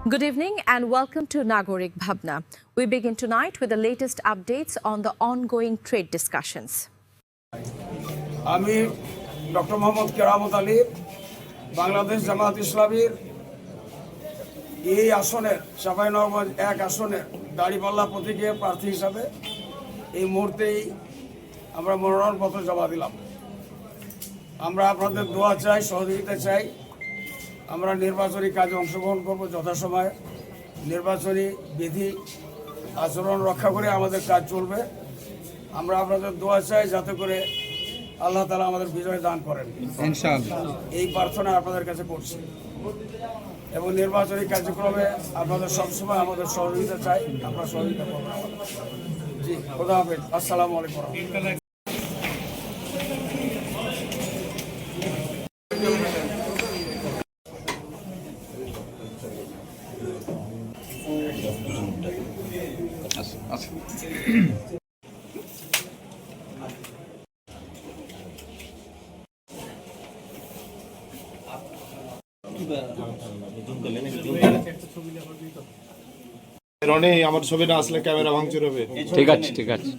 Good evening and welcome to Nagorik Bhabna. We begin tonight with the latest updates on the ongoing trade discussions. আমি doctor Mohammad কেরামত আলী বাংলাদেশ জামাত ইসলামীর এই আসনের চাঁপাইনবাবগঞ্জ 1 আসনের দাঁড়িপাল্লা প্রতীকে প্রার্থী হিসাবে এই মুহূর্তেই আমরা মনোনয়নপত্র জমা দিলাম। আমরা আপনাদের দোয়া চাই, সহযোগিতা চাই। আমরা নির্বাচনী কাজে অংশগ্রহণ করব যথাসময়ে। নির্বাচনী বিধি আচরণ রক্ষা করে আমাদের কাজ চলবে। আমরা আপনাদের দোয়া চাই যাতে করে আল্লাহ তাআলা আমাদের বিজয় দান করেন ইনশাআল্লাহ। এই প্রার্থনা আপনাদের কাছে করছি এবং নির্বাচনী কার্যক্রমে আপনাদের সবসময় আমাদের সহযোগিতা চাই। আপনারা সহযোগিতা করবেন। জি, খোদা হাফেজ। আসসালামু আলাইকুম। রনি আমার ছবি না আসলে ক্যামেরা ভাঙচুর হবে। ঠিক আছে ঠিক আছে।